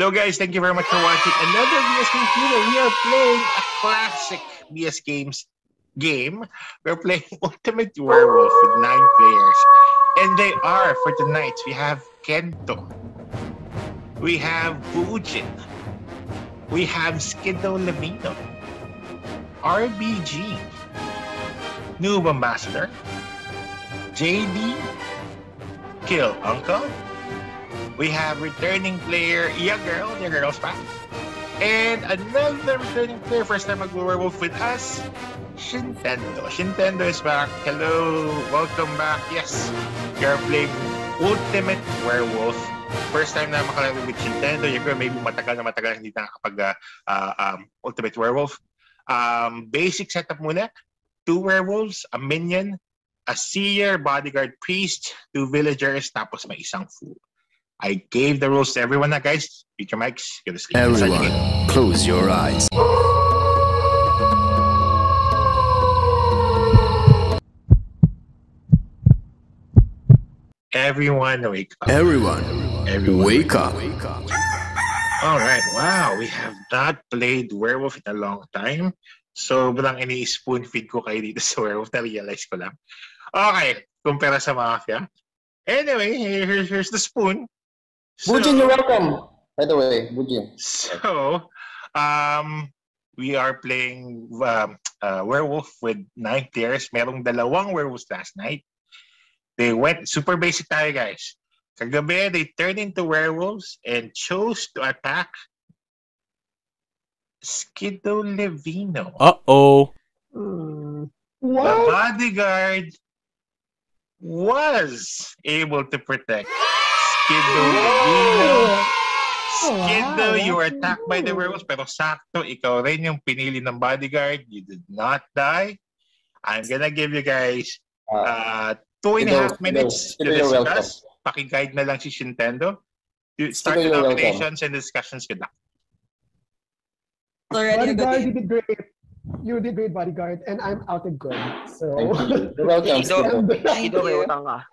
Hello guys, thank you very much for watching another BS Games video. We are playing a classic BS Games game. We're playing Ultimate Werewolf with 9 players. And they are, for tonight, we have Kento. We have Bujin. We have Skiddo Levino. RBG. Noob Ambassador. JD. Kill Uncle. We have returning player Iya Girl. Iya Girl's back. And another returning player, first time mag-werewolf with us, Shintendo. Shintendo is back. Hello. Welcome back. Yes. You're playing Ultimate Werewolf. First time na makalaro with Shintendo. Iya Girl, maybe matagal hindi nakakapag Ultimate Werewolf. Basic setup muna. 2 werewolves, a minion, a seer, bodyguard, priest, 2 villagers, tapos may isang fool. I gave the rules to everyone now, guys. Mute your mics. Get the screen. Everyone, close your eyes. Everyone wake up. Everyone wake up. All right. Wow, we have not played Werewolf in a long time. Sobrang ini-spoon feed ko kayo dito sa Werewolf. Na-realize ko lang. Okay, kumpara sa Mafia. Anyway, here's the spoon. Bujin, you're welcome. By the way, Bujin. So, we are playing Werewolf with 9 players. Merong 2 werewolves last night. They went super basic tayo, guys. Kagabi, they turned into werewolves and chose to attack Skiddo Levino. Uh-oh. What? The bodyguard was able to protect Skiddo Levino. Skiddo, you were attacked by the werewolves, pero sakto, ikaw rin yung pinili ng bodyguard. You did not die. I'm gonna give you guys 2.5 minutes to discuss. Paki-guide na lang si Shintendo. Start the nominations and discussions. Good luck. Bodyguard, you did great. You did great, bodyguard, and I'm outed good. So you're welcome. Skiddo, may utang ka.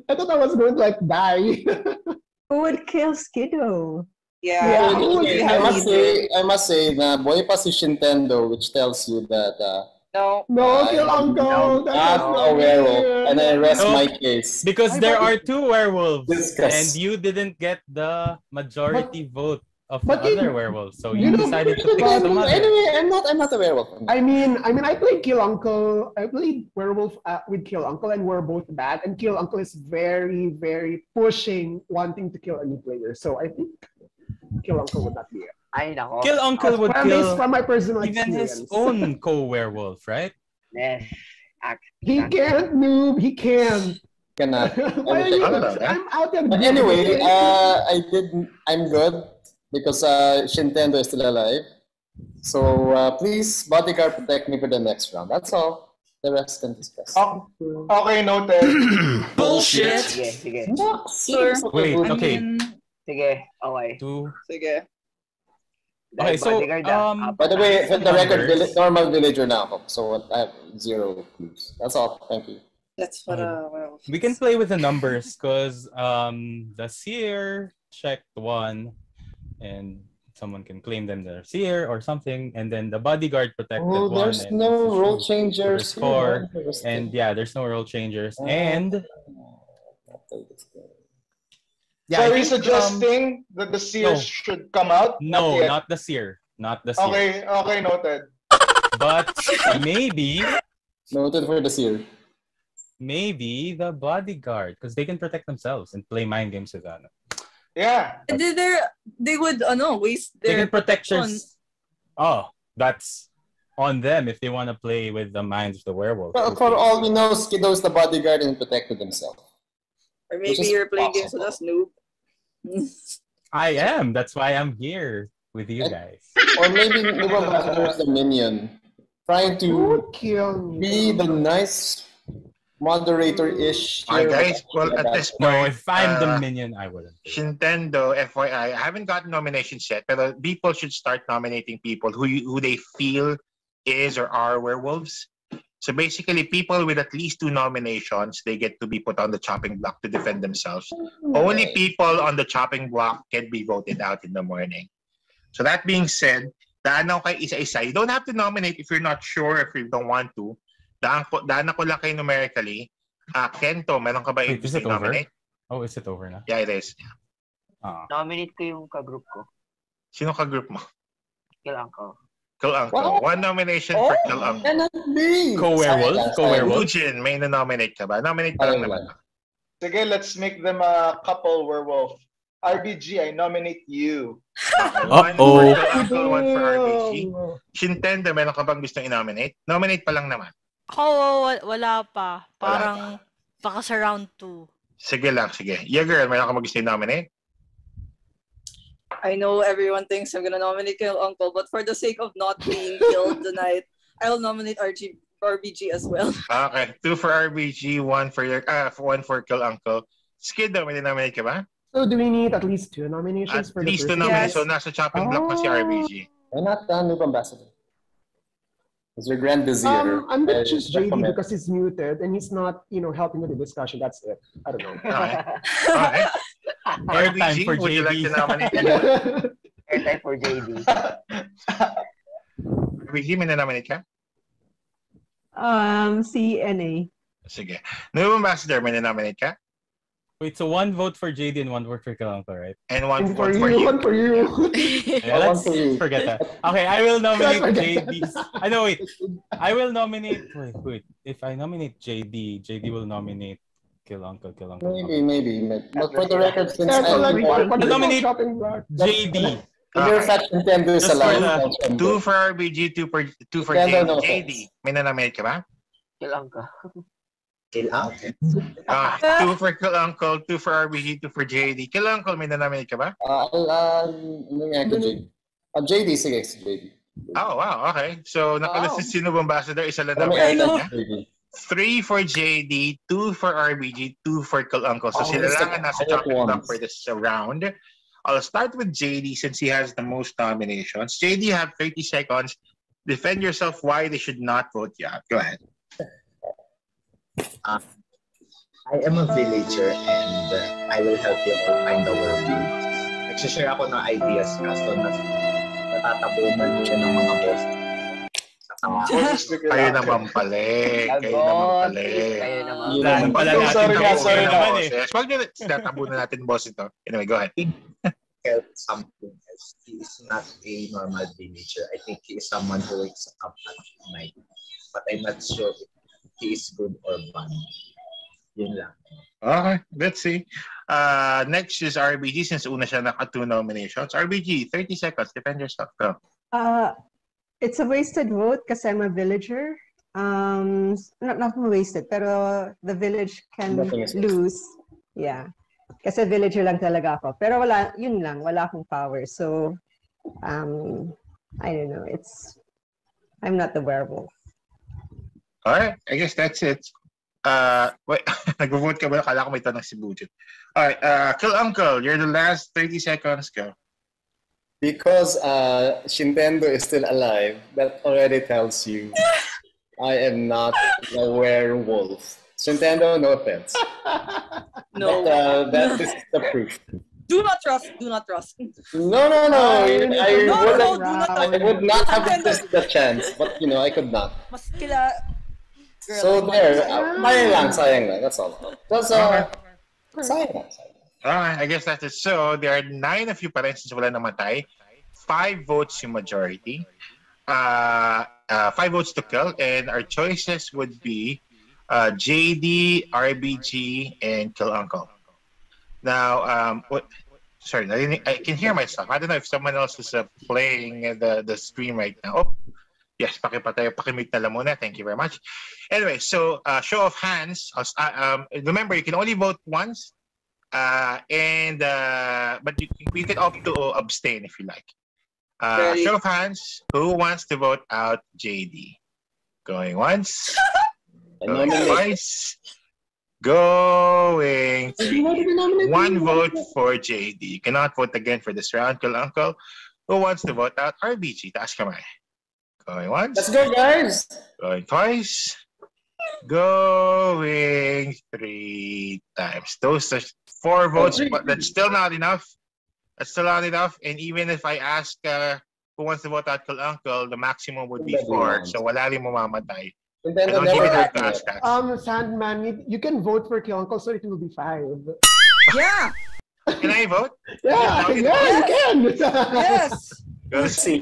I thought I was going to like die. Who would kill Skiddo? Yeah. I must say na boy pa si Shintendo, which tells you that No, kill Uncle. Not a werewolf, and I rest my case. Because there are 2 werewolves, Discuss. and you didn't get the majority vote of the but other werewolves, so you you decided to pick some other. Anyway, I'm not a werewolf. I mean, I played Kill Uncle. I played Werewolf with Kill Uncle, and we're both bad. And Kill Uncle is very, very pushing, wanting to kill a new player. So I think Kill Uncle would not be it. Ay, nako. Kill Uncle would kill from my personal even experience. his own co-werewolf, right? Yes. He can't, noob. He can't. Cannot. Why are you? I'm out there. But anyway, I'm good because Shintendo is still alive. So please, bodyguard, protect me for the next round. That's all. The rest can discuss. Okay, noted. Bullshit. Sige. Sure. Wait, okay. Sige, okay. 2. Sige. Okay, so By the way, for the record, normal villager na ako. So I have 0 clues. That's all. Thank you. That's for well. We can play with the numbers because the seer checked 1, and someone can claim them their seer or something, and then the bodyguard protected 1. There's and no role changers. 4, and yeah, there's no role changers, and So are you suggesting that the seers should come out? No, not the seer. Not the seer. Okay, noted. But maybe Noted for the seer. Maybe the bodyguard, because they can protect themselves and play mind games with that. Yeah. They would waste They their can protect that's on them if they want to play with the minds of the werewolf. Well, for all we know, Skiddo is the bodyguard and protected himself. Or maybe you're playing games with us, noob. I am. That's why I'm here with you guys. Or maybe Nuba is the minion, trying to be the nice moderator-ish. Hi guys, well at this point, No, if I'm the minion, I wouldn't. Shintendo, FYI, I haven't gotten nominations yet, but people should start nominating people who they feel is or are werewolves. So basically, people with at least 2 nominations, they get to be put on the chopping block to defend themselves. Only people on the chopping block can be voted out in the morning. So that being said, daan ako kay isa-isa. You don't have to nominate if you're not sure, if you don't want to. Daan ako lang kayo numerically. Kento, meron ka ba Wait, is it over? nominate? Oh, is it over na? Yeah, it is. Nominate ko yung ka-group ko. Sino ka-group mo? Kill Uncle. Kill Uncle. What? 1 nomination for Kill Uncle. Cannot be. Co-werewolf? Co-werewolf? Eugene, may na-nominate ka ba? Nominate pa lang naman. Sige, let's make them a couple werewolf. RBG, I nominate you. One for Kill Uncle, one for RBG. Shintendo, meron ka bang gustong i-nominate? Nominate pa lang naman. Ako, wala pa. Parang baka sa round 2. Sige lang, sige. Yeah, girl, meron ka bang gustong i-nominate? I know everyone thinks I'm gonna nominate Kill Uncle, but for the sake of not being killed tonight, I'll nominate RBG as well. Okay, 2 for RBG, 1 for Kill Uncle. Skiddo, may nominate ka ba? So do we need at least 2 nominations for At the least 2 person? nominations. Yes. So nasa chopping block pa si RBG. Why not Noob Ambassador? It's your Grand Vizier. I'm gonna choose JD recommend. because he's muted and he's not, helping with the discussion. That's it. I don't know. Okay. Airtime RBG, for would you like JD. to nominate? Airtime for JD. RBG, may na-nominate ka? CNA. Sige. Noob Ambassador, may na-nominate ka? Wait, so 1 vote for JD and 1 vote for Kill Uncle, right? And 1 One for for you, you. one for you. Yeah, One let's for you. forget that. Okay, I will nominate Let's forget JD. I know, wait. I will nominate... Wait. If I nominate JD will nominate Kill Uncle. Maybe. But for the record, since Yeah, so like, I'm what is Nominate chopping block? JD. your fact Nintendo is Just for alive. 2 for RBG, 2 for Yeah, JD. no, JD, may na-nominate ka ba? Kill Uncle. Kill out. 2 for Kill Uncle, 2 for RBG, 2 for JD. Kill Uncle, may na-nominate ka ba? Ano nga ko, JD? JD, sige, JD. Oh, wow. Okay. So, nakalista si Noob Ambassador. Isa lang daw. Marami Hello. items, JD. 3 for JD, 2 for RBG, 2 for Kill Uncle. So, sila lang ang nasa chopping block for this round. I'll start with JD since he has the most nominations. JD, you have 30 seconds. Defend yourself why they should not vote you out. Go ahead. I am a villager and I will help you all find the werewolf. Nagsishare ako ng ideas kaso natatabunan niyo ng mga boss. Kayo naman pala eh. Kayo naman pala eh. Kayo naman. Plan pala natin. Sorry Tabunan na. naman eh. Wag nyo tatabunan natin boss ito. Anyway, go ahead. Help something else. He is not a normal villager. I think he is someone who wakes up at night. But I'm not sure if he is good or bad. Yun lang. Okay, let's see. Next is RBG since una siya naka 2 nominations. RBG, 30 seconds. Defend yourself. Go. It's a wasted vote kasi I'm a villager. Not wasted, pero the village can lose. Yeah. Kasi villager lang talaga ako. Pero yun lang, wala akong power. So, I don't know. I'm not the werewolf. Alright, I guess that's it. Wait, nag-vote ka ba? Kala ko may tanong si Budget. Alright, Kill Uncle, you're the last 30 seconds. Go. Because Shintendo is still alive, that already tells you I am not a werewolf. Shintendo, no offense. No. But, that is the proof. Do not trust. No. I Do would not have resisted the chance, but I could not. Mas kila... Girl, So there, sayang lang. That's all. That's sayang lang. I guess that's it. So, there are 9 of you pa rin since wala namatay. 5 votes yung majority. 5 votes to kill. And our choices would be JD, RBG, and Kill Uncle. Now, sorry, I can hear myself. I don't know if someone else is playing the stream right now. Oh, yes, pakimute na lang muna. Thank you very much. Anyway, so show of hands. Remember, you can only vote once. But you can opt to abstain if you like. Show of hands. Who wants to vote out JD? Going once. Going twice. Going 3. 1 vote for JD. You cannot vote again for this round, Kill Uncle. Who wants to vote out RBG? Taas kamay. Going once. Let's go, guys. Going twice. Going 3 times. Those are 4 votes, but that's still not enough. That's still not enough. And even if I ask who wants to vote out Kill Uncle, the maximum would be 4. So wala rin mamamatay. I don't even have to ask that. Sandman, you can vote for Kill Uncle, so it will be 5. Yeah. Can I vote? Yeah, you can. Yes. Let's see.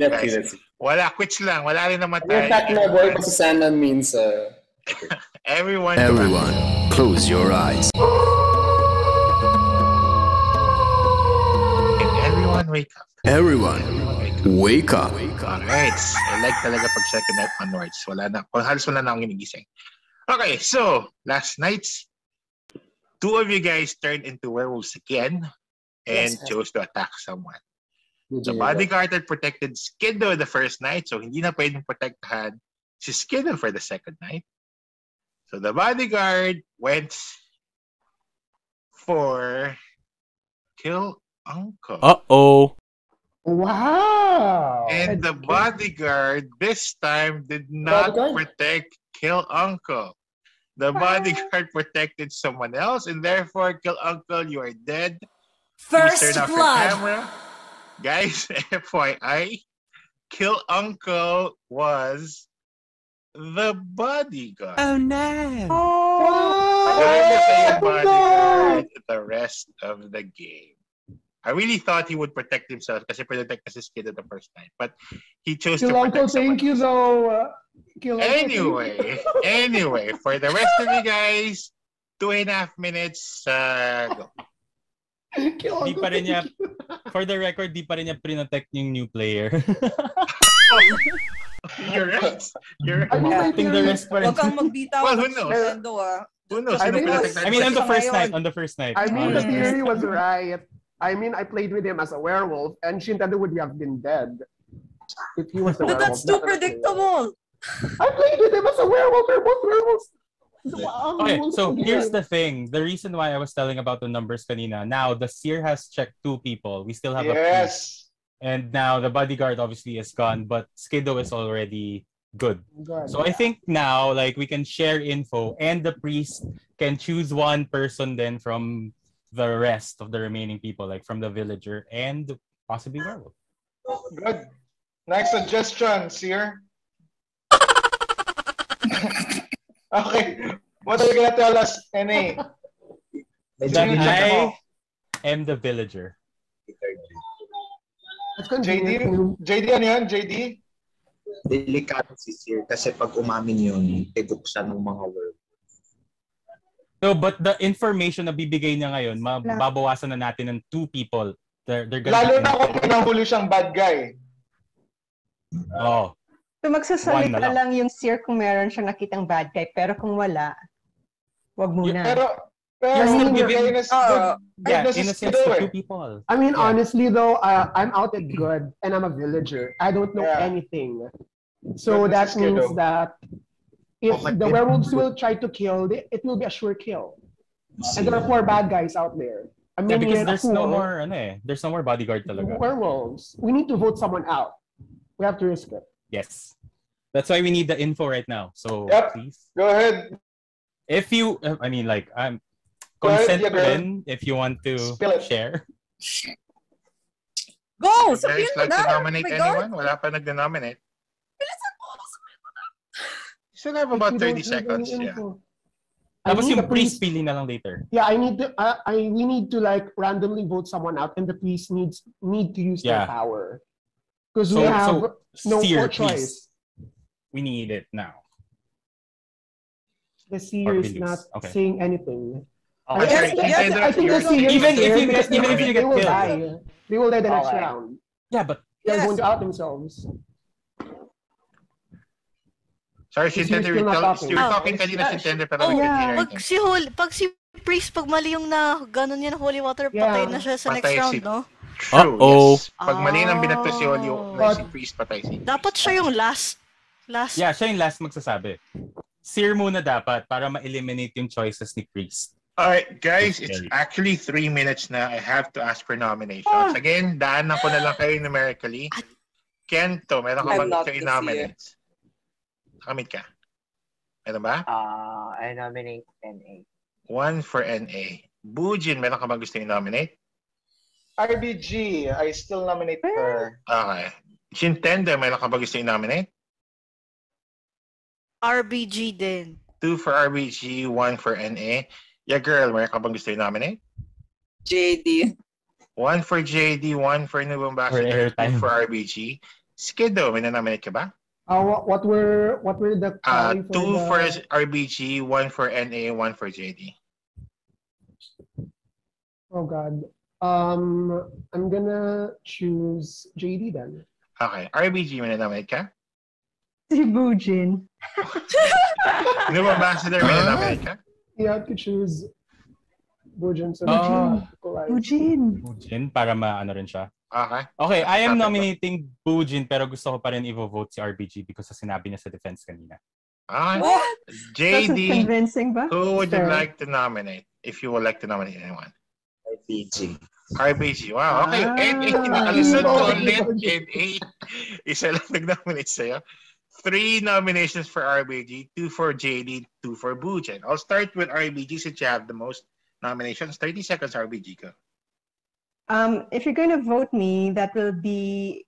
Wala, quits lang. Wala rin namatay. In fact, my boy, kasi Sandman means... Everyone, close your eyes. Everyone wake up. Everyone, wake up. Alright. I like talaga pag second night onwards. Halos wala na akong ginigising. Okay, so, last night, 2 of you guys turned into werewolves again and chose to attack someone. The bodyguard had protected Skiddo the first night, so hindi na pwedeng protektahan si Skiddo for the second night. So the bodyguard went for Kill Uncle. Uh-oh. Wow. And the bodyguard this time did not protect Kill Uncle. The bodyguard protected someone else, and therefore, Kill Uncle, you are dead. First Please turn off your blood. camera. Guys, FYI, Kill Uncle was the bodyguard. Oh no. Going to say bodyguard the rest of the game. I really thought he would protect himself kasi protect his kid at the first night. But he chose to Kill protect Uncle, thank you though. Anyway, for the rest of you guys, 2.5 minutes, go. Di pa rin niya, for the record, di pa rin niya protect yung new player. You're right. I think the rest pa rin. Huwag kang magbitaw. Well, who knows? Who knows? I mean, on the first night. I mean, the theory was right. I mean, I played with him as a werewolf, and Shintendo would have been dead if he was a werewolf. But that's too predictable. I played with him as a werewolf. We're both werewolves. Okay, so here's the thing. The reason why I was telling about the numbers kanina. Now, the seer has checked 2 people. We still have a priest. And now, the bodyguard obviously is gone, but Skiddo is already good. So I think now, like, we can share info, and the priest can choose one person then from the rest of the remaining people, like from the villager and possibly werewolf. Good. Nice suggestion, Seer. Okay. What are you gonna tell us, NA? That I am the villager. JD, ano yan? JD? Delikado si Seer kasi pag umamin yun, tigok siya ng mga werewolf. No, but the information na bibigay niya ngayon, mababawasan na natin ng 2 people. They're Lalo na kung pinahuli siyang bad guy. Oh. So magsasalita lang yung seer kung meron siyang nakitang bad guy, pero kung wala, wag muna. Pero innocence to 2 people. I mean, honestly though, I'm out at good, and I'm a villager. I don't know anything. So that means that if the werewolves will try to kill, it will be a sure kill. And there are 4 bad guys out there. I mean, because there's no more, there's no more bodyguard talaga. Werewolves. We need to vote someone out. We have to risk it. Yes. That's why we need the info right now. So please. Go ahead. If you, I mean, like, consent then if you want to share. Go! So guys, like to nominate anyone? Wala pa nag-nominate. Still have about 30 seconds. Yeah. Tapos yung priest pili na lang later. Yeah, we need to like randomly vote someone out, and the priest need to use their power. Because we have no choice. We need it now. The seer is not saying anything. I think the seer even if you get killed, they will die the next round. Yeah, but they're going to out themselves. Sorry, Shintendo, you were talking kanina, Shintendo, pero we can hear pag si priest, pag mali yung na gano'n yan, holy water, patay na siya sa next round, no? True, yes. Pag mali nang binato si priest, patay si dapat siya yung last. Yeah, siya yung last magsasabi. Seer muna dapat para ma-eliminate yung choices ni priest. Alright, guys, it's actually 3 minutes na. I have to ask for nominations. Again, daanan ko na lang kayo numerically. Kento, meron ka bang i-nominate? Kamit ka? Meron ba? I nominate NA. 1 for NA. Bujin, meron ka ba gusto i-nominate? RBG, I still nominate her. Okay. Shintendo, meron ka ba gusto i-nominate? RBG din. 2 for RBG, 1 for NA. Yeah, girl, meron ka bang gusto i-nominate? JD. 1 for JD, 1 for New Ambassador, 2 for RBG. Skiddo, may na-nominate ka ba? What were the calling 2 for RBG, 1 for NA, 1 for JD. Oh God. I'm gonna choose JD then. Okay. RBG, may na-nominate ka? Si Bujin. New Ambassador, may na-nominate ka? You have to choose Bujin. So Bujin, para maano rin siya. Okay. Okay, I am nominating Bujin pero gusto ko pa rin i-vote si RBG because sa sinabi niya sa defense kanina. What? JD, ba? who would you like to nominate if you would like to nominate anyone? RBG. RBG. Wow, okay. NA, nakalusot ko ulit. NA. Isa lang nag-nominate sa'yo. 3 nominations for RBG, 2 for JD, 2 for Bujin. I'll start with RBG since you have the most nominations. 30 seconds, RBG ko. If you're going to vote me, that will be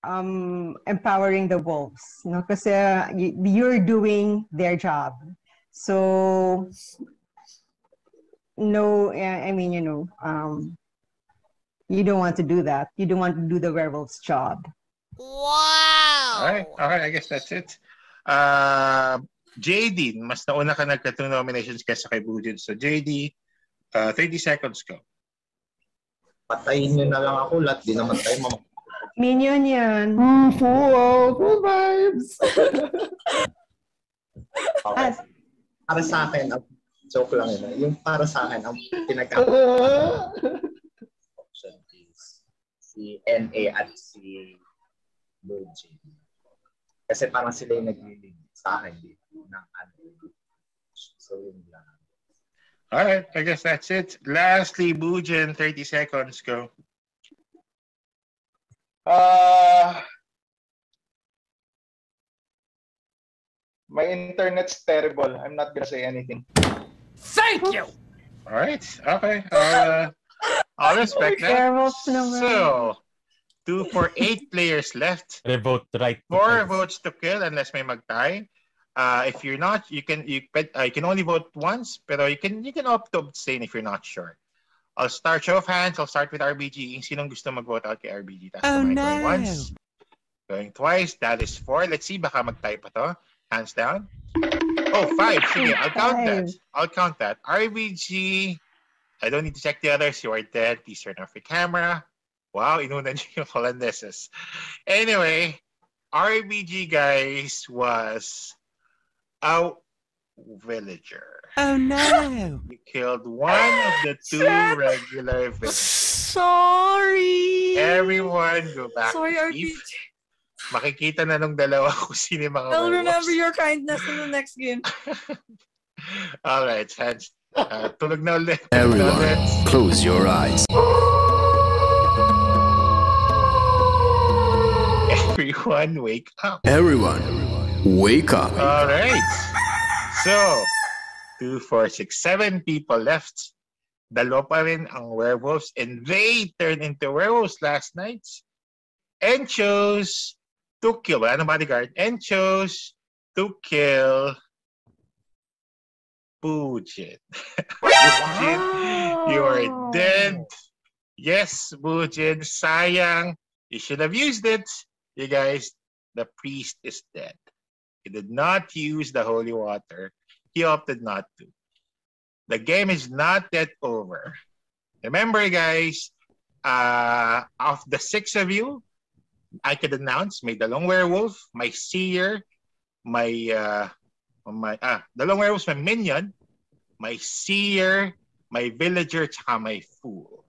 empowering the wolves. No? Kasi you're doing their job. So, no, I mean, you don't want to do that. You don't want to do the werewolf's job. Wow! Alright, I guess that's it. JD, mas nauna ka nagka-2 nominations kaysa kay Bujin. So, JD, 30 seconds go. Patayin nyo na lang ako, lahat di naman tayo Minion yan. Full vibes. Okay. Para sa akin, joke lang yun. Yung para sa akin, ang option is si NA at si Bujin. Kasi parang sila yung nag-lead sa akin dito ng So, yun lang. Alright, I guess that's it. Lastly, Bujin, 30 seconds, go. My internet's terrible. I'm not gonna say anything. Thank you! Alright, okay. I'll respect that. So, 2 for 8 players left. They vote right. 4 votes to kill unless may mag-tie. If you're not, you can only vote once, pero you can opt to abstain if you're not sure. I'll start show of hands. I'll start with RBG. Sinong gusto mag-vote out kay RBG? Going once, going twice. That is 4. Let's see, baka mag-tie pa to. Hands down. Oh, 5. Sige, I'll count that. RBG. I don't need to check the others. You are dead. Please turn off your camera. Wow, inuna niyo yung Holandeses. Anyway, RBG guys was a villager. Oh no! You killed one of the 2 regular villagers. Sorry! Everyone go back Sorry, to sleep. RBG. Makikita na nung dalawa kung sino yung mga I'll werewolves. remember your kindness in the next game. Alright, hands. Tulog na ulit. Everyone, close your eyes. Everyone, wake up. Everyone, wake up. Alright. So, 2, 4, 6, 7 people left. Dalawa pa rin ang werewolves and they turned into werewolves last night and chose to kill, wala nang bodyguard, and chose to kill Bujin. Bujin, you are dead. Yes, Bujin, sayang. You should have used it. You guys, the priest is dead. He did not use the holy water. He opted not to. The game is not yet over. Remember, guys, of the 6 of you, I could announce may dalawang werewolf, my seer, dalawang werewolves, my minion, my seer, my villager, tsaka my fool.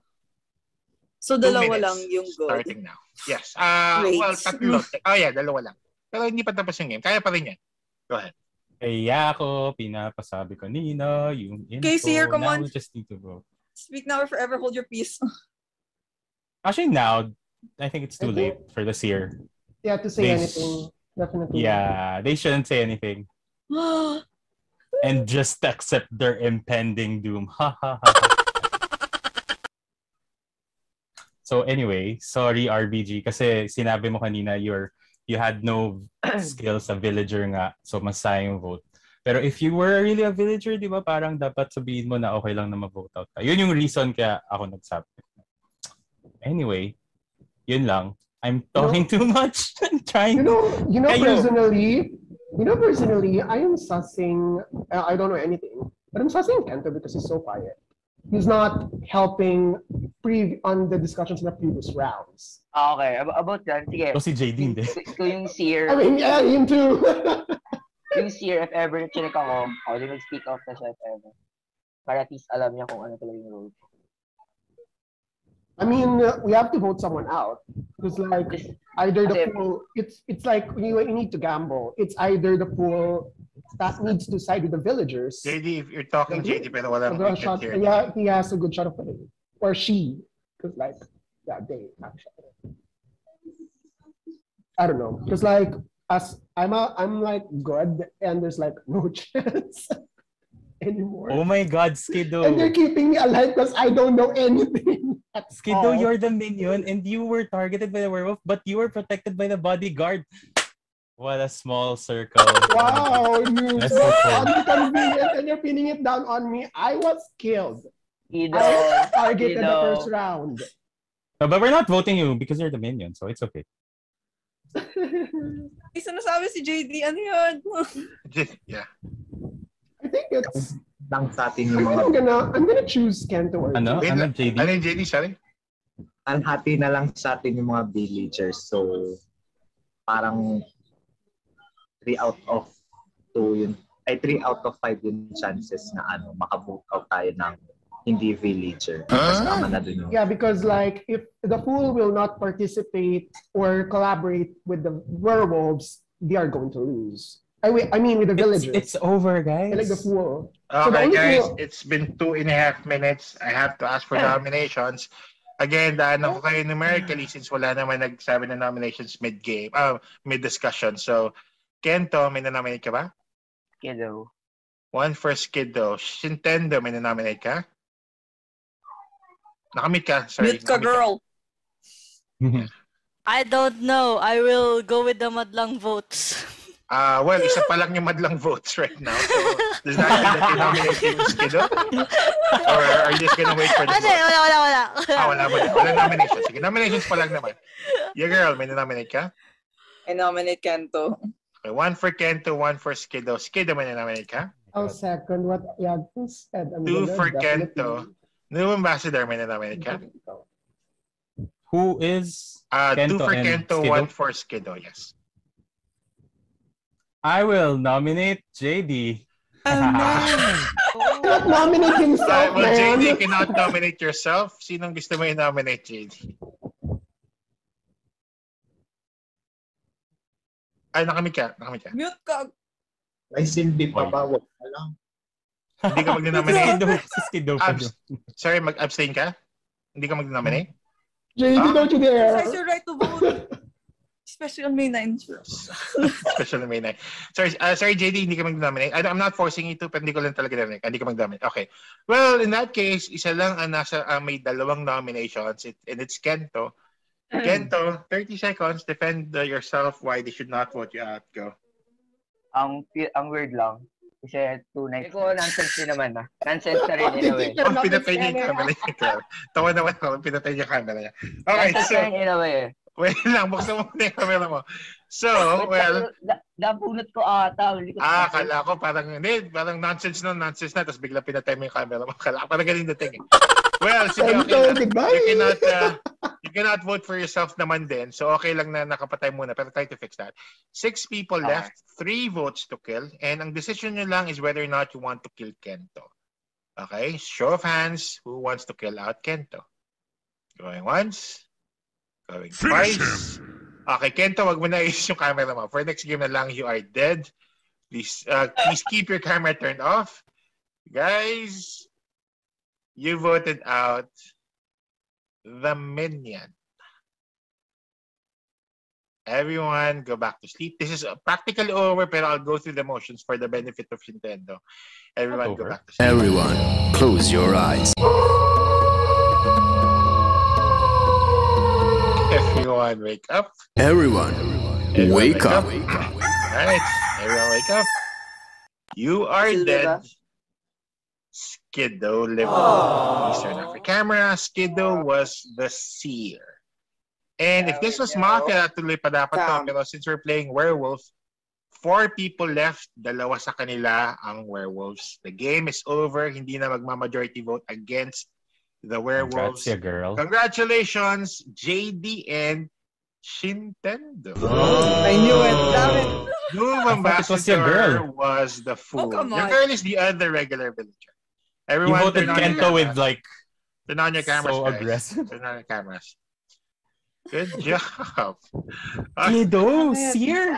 So, 2 dalawa minutes, lang yung good. starting now. Yes. Well, tatlo. Oh yeah, dalawa lang. Pero hindi pa tapos yung game. Kaya pa rin yan. Go ahead. Kaya ako, pinapasabi kanina, yung info. Casey, here, come on. We just need to vote. Speak now or forever hold your peace. Actually, now, I think it's too late for the seer. Yeah, to say anything. Definitely. Yeah, they shouldn't say anything. and just accept their impending doom. So anyway, sorry RBG kasi sinabi mo kanina you had no skills sa villager nga, so masayang yung vote. Pero if you were really a villager, di ba, parang dapat sabihin mo na okay lang na ma-vote out ka. Yun yung reason kaya ako nagsabi. Anyway, yun lang. I'm talking too much. I'm trying personally, I am sussing, I don't know anything, but I'm sussing Kento because he's so quiet. He's not helping on the discussions in the previous rounds. Okay, about that, sige. Si JD hindi. Kung yung seer. I mean, yeah, him too. Yung seer, if ever chinek ako, di mag-speak off na siya if ever. Para at least alam niya kung ano talaga yung role. I mean, we have to vote someone out. Because like, either the pool, it's like you need to gamble. It's either the pool that needs to side with the villagers. JD, if you're talking JD, pero wala shot, yeah, he has a good shot of winning. Or she. Because like, yeah, they actually. I don't know. Because like, as I'm like good, and there's like no chance anymore. Oh my God, Skiddo. And they're keeping me alive because I don't know anything. Skiddo, you're the minion and you were targeted by the werewolf, but you were protected by the bodyguard. What a small circle. Wow, you so inconvenient and you're pinning it down on me. I was killed. I was targeted the first round. No, but we're not voting you because you're the minion, so it's okay. May sinasabi si JD, ano yun? Yeah. I think it's lang sa atin yung I'm gonna choose Kento or JD? Ano yung JD, sorry? Ang hati na lang sa atin yung mga villagers. So, parang 3 out of 2 yun. Ay, 3 out of 5 yung chances na maka-vote out tayo ng hindi villager. Yeah, because like, if the fool will not participate or collaborate with the werewolves, they are going to lose. I mean, with the villagers. It's over, guys. I like the fool. Okay, guys, it's been 2.5 minutes. I have to ask for nominations. Again, daanan ko kayo numerically since wala naman nagsabi na nominations mid-game, mid-discussion. So, Kento, may na-nominate ka ba? Skiddo. 1 for Skiddo. Shintendo, may na-nominate ka? Nakamit ka. Sorry. Mute ka, girl. I don't know. I will go with the madlang votes. Well, isa pa lang yung madlang votes right now. So, does that mean that you're nominating Skiddo? Or are you just gonna wait for the vote? Wala. Wala nomination. Sige, nominations pa lang naman. Yeah, girl, may na-nominate ka? I nominate Kento. Okay, 1 for Kento, 1 for Skiddo. Skiddo, may na-nominate ka? I'll second what Yagin said. 2 for Kento. New ambassador, may na-nominate ka? Who is 2 for Kento, 1 for Skiddo, yes. I will nominate JD. Cannot nominate himself, well, man. JD cannot nominate yourself. Sinong gusto mo i-nominate, JD? Ay, nakamit ka. Mute ka. May silbi pa ba? Wala lang. Hindi ka mag-nominate? Skiddo. Sorry, mag-abstain ka? Hindi ka mag-nominate? JD, don't you dare. Exercise your right to vote. Especially on May 9. Especially on May 9. Sorry, JD, hindi ka mag-nominate. I'm not forcing you to, pero hindi ko lang talaga nominate. Hindi ka mag-nominate. Okay. Well, in that case, isa lang ang may 2 nominations, and it's Kento. Kento, 30 seconds. Defend yourself why they should not vote you out. Go. Ang weird lang. Kasi 2 nights. Eko, nonsense din naman na. Nonsense na rin in a way. Pinatay niya yung camera niya. Tawa naman ako, pinatay niya yung camera niya. Okay, nonsense na rin in a way. Wait lang, buksan mo muna yung camera mo. So, well... Napunot ko ata. Kala ko parang nonsense na, tapos bigla pinatay mo yung camera mo. Kala ko parang galing dating. Well, sige, okay. You cannot vote for yourself naman din. So, okay lang na nakapatay muna. Pero try to fix that. 6 people left, 3 votes to kill. And ang decision nyo lang is whether or not you want to kill Kento. Okay? Show of hands, who wants to kill out Kento? Going once. Going twice. Okay, Kento, wag mo na i-use yung camera mo. For next game na lang, you are dead. Please keep your camera turned off. Guys, you voted out the minion. Everyone, go back to sleep. This is practically over, pero I'll go through the motions for the benefit of Nintendo. Everyone, go back to sleep. Everyone, close your eyes. Everyone, wake up. Everyone, wake up. Alright, everyone, wake up. You are dead. Skiddo lived. Please turn off your camera. Skiddo was the seer. And if this was Mafia, tuloy pa dapat to. Pero since we're playing werewolf, 4 people left. 2 sa kanila ang werewolves. The game is over. Hindi na magma-majority vote against the werewolves. Congrats, girl. Congratulations, JD and Shintendo. I knew it. Damn it. Noob Ambassador was the fool. Oh, your girl is the other regular villager. Everyone, you voted Kento with like turn on your cameras, so guys. aggressive. Turn on your cameras. Good job. Kiddo, Seer,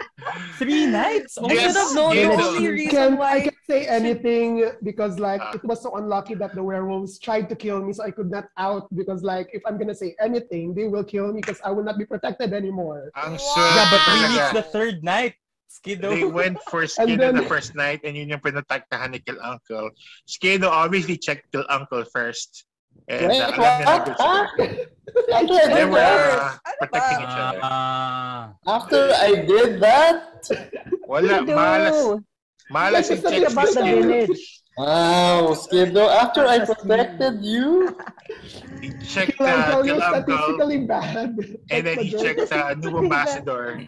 3 nights. I should have known the only reason why. I can't say anything because like it was so unlucky that the werewolves tried to kill me, so I could not out because like if I'm gonna say anything, they will kill me because I will not be protected anymore. Yeah, but we reached the 3rd night. Skiddo. They went for Skiddo the first night and yun yung pinataktahan ni Kill Uncle. Skiddo obviously checked Kill Uncle first. And Wait, alam niya na good score. They were protecting each other. After I did that? Wala, malas yung checks about the village. Wow, Skiddo, after I protected you? He checked Kill Uncle, Kill you're Uncle. statistically bad. And then he checked Noob Ambassador.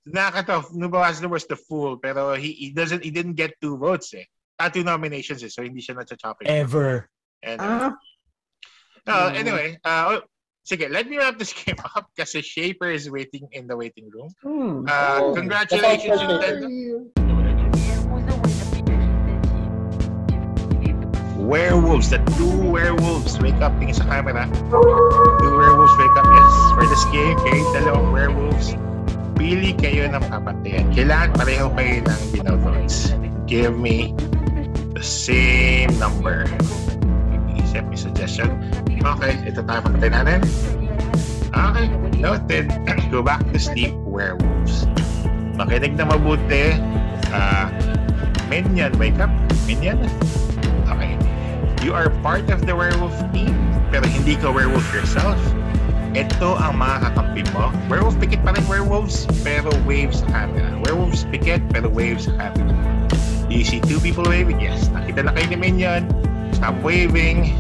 Nakakatawa, Noob Ambassador was the fool, pero he didn't get 2 votes eh. 2 nominations eh, so hindi siya na-chopping. Ever. And, anyway, sige, let me wrap this game up kasi Shaper is waiting in the waiting room. Congratulations, Nintendo. Werewolves, the 2 werewolves wake up. Tingin sa camera. 2 werewolves wake up. Yes, for this game, okay, 2 werewolves. Pili kayo ng papantayan. Kailangan pareho kayo ng binovotes. Give me the same number. Accept my suggestion. Okay, ito tayo papatay natin. Okay, noted. Go back to sleep, werewolves. Makinig na mabuti. Minion, wake up. Minion. Okay. You are part of the werewolf team, pero hindi ka werewolf yourself. Ito ang mga kakampi mo. Werewolf pikit pa rin werewolves, pero wave sa camera. Werewolves pikit, pero wave sa camera. Do you see 2 people waving? Yes. Nakita na kayo ni Minion. Stop waving.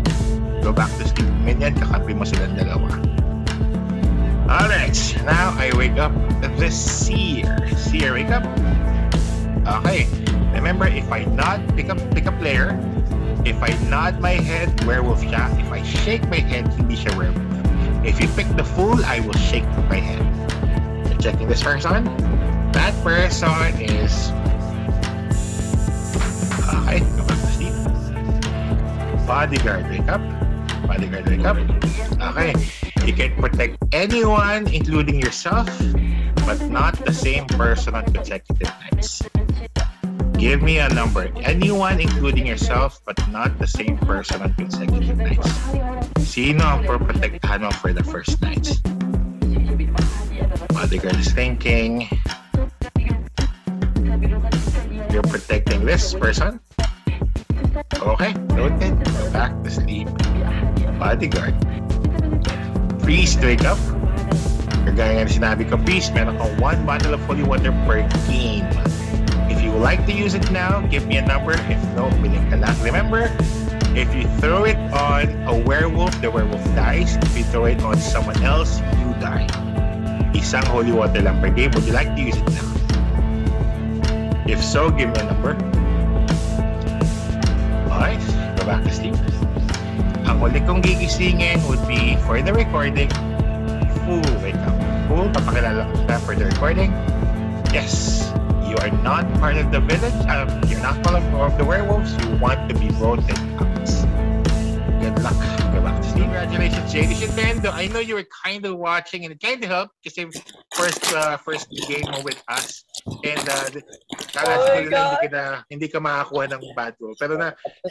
Go back to sleep. Minion, kakampi mo silang 2. Alright. Now, I wake up the Seer. Seer, wake up. Okay. Remember, if I nod, pick a player. If I nod my head, werewolf siya. If I shake my head, hindi siya werewolf. If you pick the fool, I will shake my head. You're checking this person. That person is... Okay, go back to sleep. Bodyguard, wake up. Bodyguard, wake up. Okay, you can protect anyone, including yourself, but not the same person on consecutive nights. Give me a number. Anyone, including yourself, but not the same person on consecutive nights. Sino ang protektahan mo for the first nights? Bodyguard is thinking. You're protecting this person? Okay, noted. Go back to sleep. Bodyguard. Priest, wake up. Kagaya nga sinabi ko, Priest, meron kang 1 bottle of holy water per game. If you would like to use it now, give me a number. If no, willing ka lang. Remember, if you throw it on a werewolf, the werewolf dies. If you throw it on someone else, you die. Isang holy water lang per game. Would you like to use it now? If so, give me a number. Alright, go back to sleep. Ang huli kong gigisingin would be, for the recording, Fool, wake up. Fool, papakilala ko siya for the recording. Yes. You are not part of the village. You're not part of the werewolves. You want to be voted out. Good luck. Go back to sleep. Congratulations, JD Nintendo. I know you were kind of watching and it kind of helped kasi first game mo with us. And hindi ka makakuha ng bad roll. Pero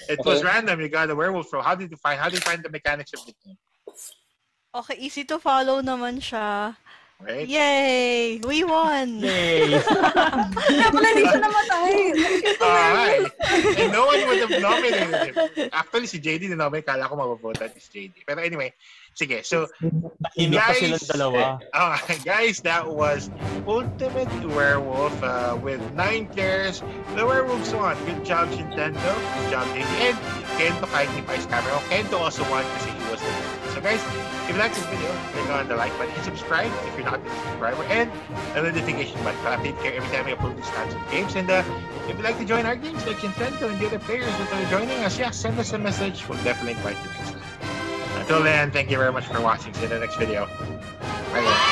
it was random. You got a werewolf roll. How did you find the mechanics of the game? Okay, easy to follow naman siya. Right? Yay! We won! Yay! Kaya pala hindi siya namatay. Alright. And no one would have nominated him. Actually, si JD na nominate. Kala ko mababotan si JD. Pero anyway, sige. So, guys, that was Ultimate Werewolf with 9 players. The Werewolves won. Good job, Nintendo. Good job, JD. And Kento kahit ni Vice Camera. Kento also won kasi he was the winner. So guys, if you like this video, click on the like button and subscribe if you're not a subscriber, and the notification button to update you every time we upload these types of games. And if you'd like to join our games like Nintendo and the other players that are joining us, send us a message. We'll definitely invite you next time. Until then, thank you very much for watching. See you in the next video. Bye.